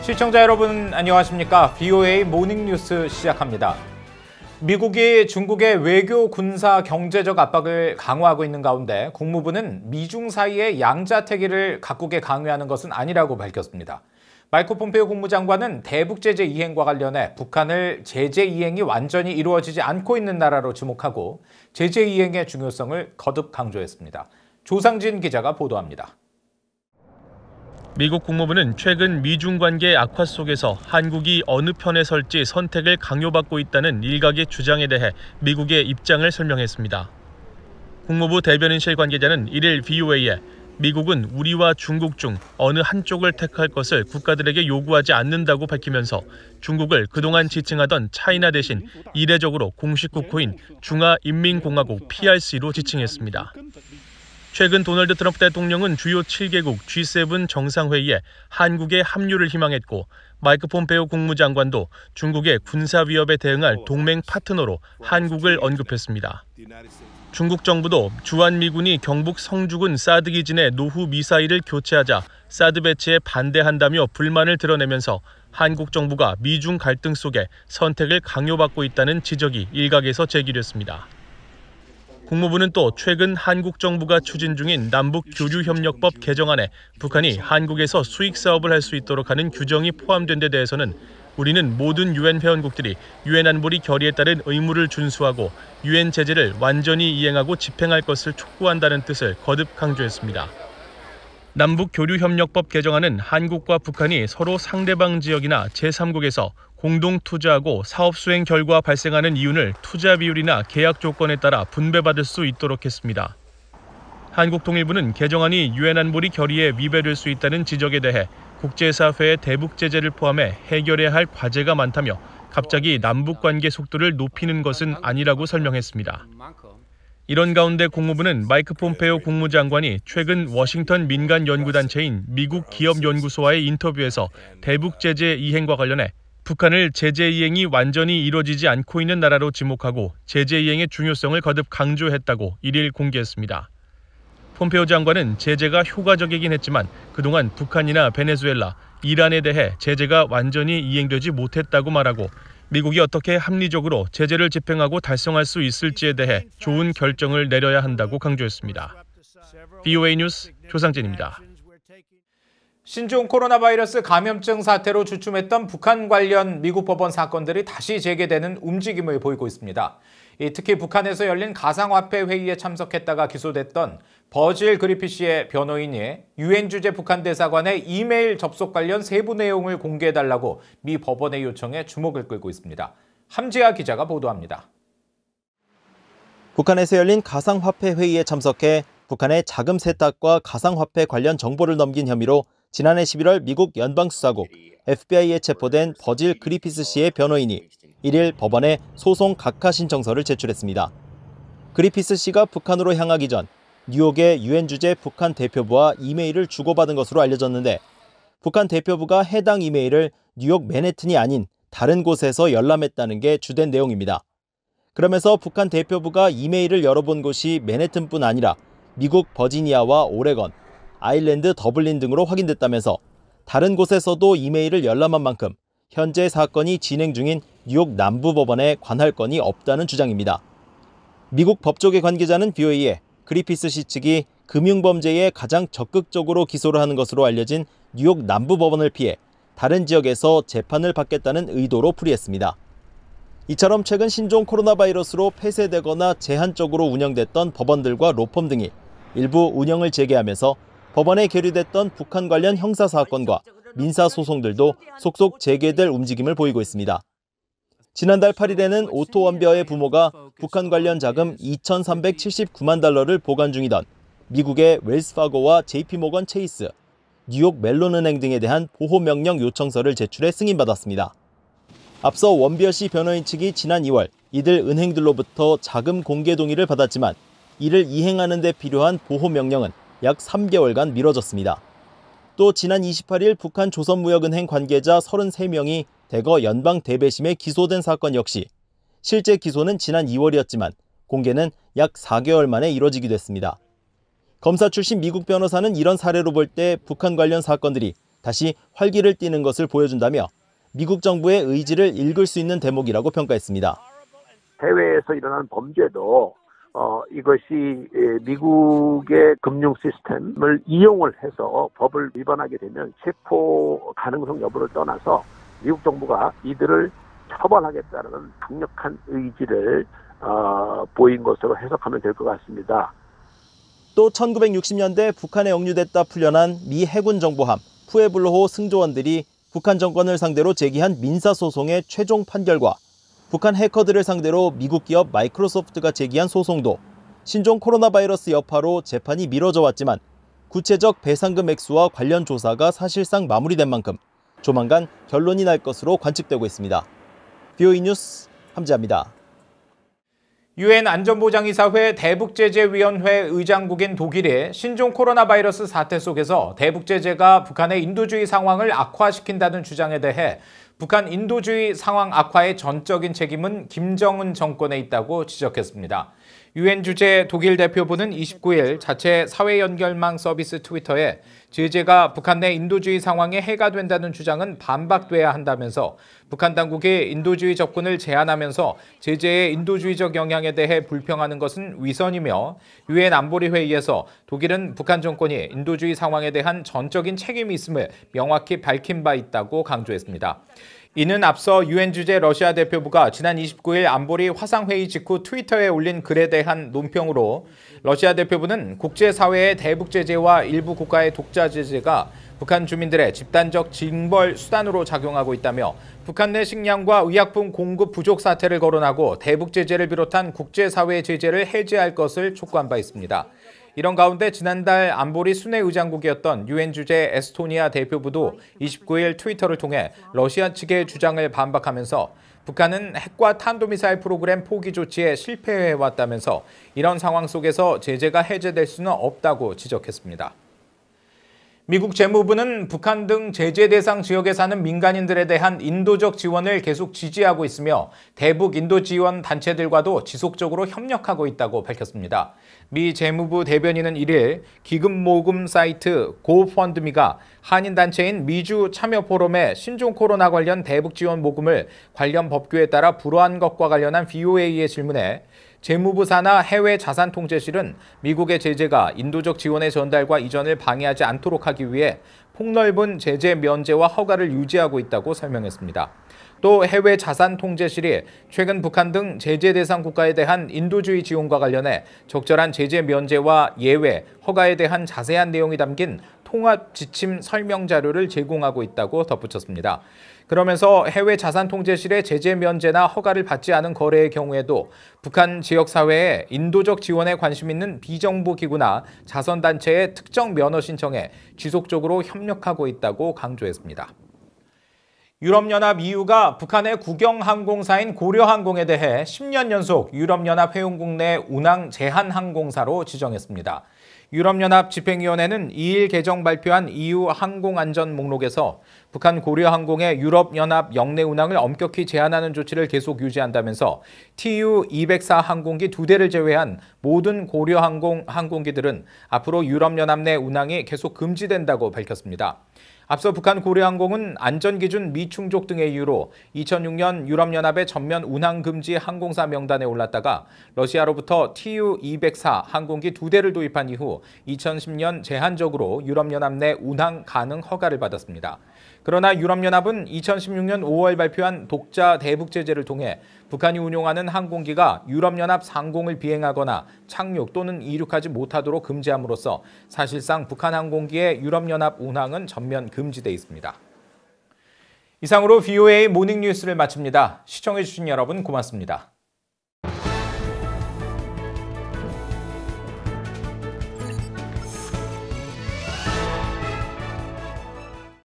시청자 여러분 안녕하십니까? VOA 모닝뉴스 시작합니다. 미국이 중국의 외교, 군사, 경제적 압박을 강화하고 있는 가운데 국무부는 미중 사이의 양자태기를 각국에 강요하는 것은 아니라고 밝혔습니다. 마이크 폼페이오 국무장관은 대북 제재 이행과 관련해 북한을 제재 이행이 완전히 이루어지지 않고 있는 나라로 지목하고 제재 이행의 중요성을 거듭 강조했습니다. 조상진 기자가 보도합니다. 미국 국무부는 최근 미중 관계 악화 속에서 한국이 어느 편에 설지 선택을 강요받고 있다는 일각의 주장에 대해 미국의 입장을 설명했습니다. 국무부 대변인실 관계자는 1일 VOA에 미국은 우리와 중국 중 어느 한쪽을 택할 것을 국가들에게 요구하지 않는다고 밝히면서 중국을 그동안 지칭하던 차이나 대신 이례적으로 공식 국호인 중화인민공화국 PRC로 지칭했습니다. 최근 도널드 트럼프 대통령은 주요 7개국 G7 정상회의에 한국의 합류를 희망했고 마이크 폼페이오 국무장관도 중국의 군사 위협에 대응할 동맹 파트너로 한국을 언급했습니다. 중국 정부도 주한미군이 경북 성주군 사드 기진의 노후 미사일을 교체하자 사드 배치에 반대한다며 불만을 드러내면서 한국 정부가 미중 갈등 속에 선택을 강요받고 있다는 지적이 일각에서 제기됐습니다. 국무부는 또 최근 한국 정부가 추진 중인 남북교류협력법 개정안에 북한이 한국에서 수익 사업을 할 수 있도록 하는 규정이 포함된 데 대해서는 우리는 모든 유엔 회원국들이 유엔 안보리 결의에 따른 의무를 준수하고 유엔 제재를 완전히 이행하고 집행할 것을 촉구한다는 뜻을 거듭 강조했습니다. 남북교류협력법 개정안은 한국과 북한이 서로 상대방 지역이나 제3국에서 공동 투자하고 사업 수행 결과 발생하는 이윤을 투자 비율이나 계약 조건에 따라 분배받을 수 있도록 했습니다. 한국통일부는 개정안이 유엔 안보리 결의에 위배될 수 있다는 지적에 대해 국제사회의 대북 제재를 포함해 해결해야 할 과제가 많다며 갑자기 남북관계 속도를 높이는 것은 아니라고 설명했습니다. 이런 가운데 국무부는 마이크 폼페이오 국무장관이 최근 워싱턴 민간 연구단체인 미국 기업연구소와의 인터뷰에서 대북 제재 이행과 관련해 북한을 제재 이행이 완전히 이루어지지 않고 있는 나라로 지목하고 제재 이행의 중요성을 거듭 강조했다고 1일 공개했습니다. 폼페이오 장관은 제재가 효과적이긴 했지만 그동안 북한이나 베네수엘라, 이란에 대해 제재가 완전히 이행되지 못했다고 말하고 미국이 어떻게 합리적으로 제재를 집행하고 달성할 수 있을지에 대해 좋은 결정을 내려야 한다고 강조했습니다. VOA 뉴스 조상진입니다. 신종 코로나 바이러스 감염증 사태로 주춤했던 북한 관련 미국 법원 사건들이 다시 재개되는 움직임을 보이고 있습니다. 특히 북한에서 열린 가상화폐 회의에 참석했다가 기소됐던 버질 그리피시의 변호인이 유엔 주재 북한 대사관의 이메일 접속 관련 세부 내용을 공개해달라고 미 법원의 요청에 주목을 끌고 있습니다. 함지아 기자가 보도합니다. 북한에서 열린 가상화폐 회의에 참석해 북한의 자금 세탁과 가상화폐 관련 정보를 넘긴 혐의로 지난해 11월 미국 연방수사국 FBI에 체포된 버질 그리피스 씨의 변호인이 1일 법원에 소송 각하 신청서를 제출했습니다. 그리피스 씨가 북한으로 향하기 전 뉴욕의 유엔 주재 북한 대표부와 이메일을 주고받은 것으로 알려졌는데 북한 대표부가 해당 이메일을 뉴욕 맨해튼이 아닌 다른 곳에서 열람했다는 게 주된 내용입니다. 그러면서 북한 대표부가 이메일을 열어본 곳이 맨해튼뿐 아니라 미국 버지니아와 오레건, 아일랜드 더블린 등으로 확인됐다면서 다른 곳에서도 이메일을 열람한 만큼 현재 사건이 진행 중인 뉴욕 남부법원에 관할 건이 없다는 주장입니다. 미국 법조계 관계자는 VOA에 그리피스 씨 측이 금융범죄에 가장 적극적으로 기소를 하는 것으로 알려진 뉴욕 남부법원을 피해 다른 지역에서 재판을 받겠다는 의도로 풀이했습니다. 이처럼 최근 신종 코로나 바이러스로 폐쇄되거나 제한적으로 운영됐던 법원들과 로펌 등이 일부 운영을 재개하면서 법원에 계류됐던 북한 관련 형사사건과 민사소송들도 속속 재개될 움직임을 보이고 있습니다. 지난달 8일에는 오토 원벼의 부모가 북한 관련 자금 2,379만 달러를 보관 중이던 미국의 웰스파고와 JP모건 체이스, 뉴욕 멜론은행 등에 대한 보호명령 요청서를 제출해 승인받았습니다. 앞서 원비어 씨 변호인 측이 지난 2월 이들 은행들로부터 자금 공개 동의를 받았지만 이를 이행하는 데 필요한 보호명령은 약 3개월간 미뤄졌습니다. 또 지난 28일 북한 조선무역은행 관계자 33명이 대거 연방 대배심에 기소된 사건 역시 실제 기소는 지난 2월이었지만 공개는 약 4개월 만에 이뤄지기도 했습니다. 검사 출신 미국 변호사는 이런 사례로 볼 때 북한 관련 사건들이 다시 활기를 띠는 것을 보여준다며 미국 정부의 의지를 읽을 수 있는 대목이라고 평가했습니다. 해외에서 일어나는 범죄도 이것이 미국의 금융 시스템을 이용을 해서 법을 위반하게 되면 체포 가능성 여부를 떠나서 미국 정부가 이들을 처벌하겠다는 강력한 의지를 보인 것으로 해석하면 될 것 같습니다. 또 1960년대 북한에 억류됐다 풀려난 미 해군 정보함 푸에블로호 승조원들이 북한 정권을 상대로 제기한 민사소송의 최종 판결과 북한 해커들을 상대로 미국 기업 마이크로소프트가 제기한 소송도 신종 코로나 바이러스 여파로 재판이 미뤄져 왔지만 구체적 배상금 액수와 관련 조사가 사실상 마무리된 만큼 조만간 결론이 날 것으로 관측되고 있습니다. VOA 뉴스 함지아입니다. 유엔 안전보장이사회 대북제재위원회 의장국인 독일이 신종 코로나 바이러스 사태 속에서 대북제재가 북한의 인도주의 상황을 악화시킨다는 주장에 대해 북한 인도주의 상황 악화의 전적인 책임은 김정은 정권에 있다고 지적했습니다. 유엔 주재 독일 대표부는 29일 자체 사회연결망 서비스 트위터에 제재가 북한 내 인도주의 상황에 해가 된다는 주장은 반박돼야 한다면서 북한 당국이 인도주의 접근을 제한하면서 제재의 인도주의적 영향에 대해 불평하는 것은 위선이며 유엔 안보리 회의에서 독일은 북한 정권이 인도주의 상황에 대한 전적인 책임이 있음을 명확히 밝힌 바 있다고 강조했습니다. 이는 앞서 유엔 주재 러시아 대표부가 지난 29일 안보리 화상회의 직후 트위터에 올린 글에 대한 논평으로 러시아 대표부는 국제사회의 대북 제재와 일부 국가의 독자 제재가 북한 주민들의 집단적 징벌 수단으로 작용하고 있다며 북한 내 식량과 의약품 공급 부족 사태를 거론하고 대북 제재를 비롯한 국제사회 제재를 해제할 것을 촉구한 바 있습니다. 이런 가운데 지난달 안보리 순회 의장국이었던 유엔 주재 에스토니아 대표부도 29일 트위터를 통해 러시아 측의 주장을 반박하면서 북한은 핵과 탄도미사일 프로그램 포기 조치에 실패해왔다면서 이런 상황 속에서 제재가 해제될 수는 없다고 지적했습니다. 미국 재무부는 북한 등 제재 대상 지역에 사는 민간인들에 대한 인도적 지원을 계속 지지하고 있으며 대북 인도 지원 단체들과도 지속적으로 협력하고 있다고 밝혔습니다. 미 재무부 대변인은 1일 기금 모금 사이트 고펀드미가 한인 단체인 미주 참여 포럼에 신종 코로나 관련 대북 지원 모금을 관련 법규에 따라 불허한 것과 관련한 VOA의 질문에 재무부 산하 해외 자산 통제실은 미국의 제재가 인도적 지원의 전달과 이전을 방해하지 않도록 하기 위해 폭넓은 제재 면제와 허가를 유지하고 있다고 설명했습니다. 또 해외 자산 통제실이 최근 북한 등 제재 대상 국가에 대한 인도주의 지원과 관련해 적절한 제재 면제와 예외, 허가에 대한 자세한 내용이 담긴 통합 지침 설명 자료를 제공하고 있다고 덧붙였습니다. 그러면서 해외 자산 통제실의 제재 면제나 허가를 받지 않은 거래의 경우에도 북한 지역사회에 인도적 지원에 관심 있는 비정부 기구나 자선단체의 특정 면허 신청에 지속적으로 협력하고 있다고 강조했습니다. 유럽연합 EU가 북한의 국영항공사인 고려항공에 대해 10년 연속 유럽연합 회원국 내 운항 제한 항공사로 지정했습니다. 유럽연합 집행위원회는 2일 개정 발표한 EU 항공안전 목록에서 북한 고려항공의 유럽연합 영내 운항을 엄격히 제한하는 조치를 계속 유지한다면서 TU-204 항공기 2대를 제외한 모든 고려항공 항공기들은 앞으로 유럽연합 내 운항이 계속 금지된다고 밝혔습니다. 앞서 북한 고려항공은 안전기준 미충족 등의 이유로 2006년 유럽연합의 전면 운항 금지 항공사 명단에 올랐다가 러시아로부터 TU-204 항공기 2대를 도입한 이후 2010년 제한적으로 유럽연합 내 운항 가능 허가를 받았습니다. 그러나 유럽연합은 2016년 5월 발표한 독자 대북 제재를 통해 북한이 운용하는 항공기가 유럽연합 상공을 비행하거나 착륙 또는 이륙하지 못하도록 금지함으로써 사실상 북한 항공기의 유럽연합 운항은 전면 금지돼 있습니다. 이상으로 VOA 모닝뉴스를 마칩니다. 시청해주신 여러분 고맙습니다.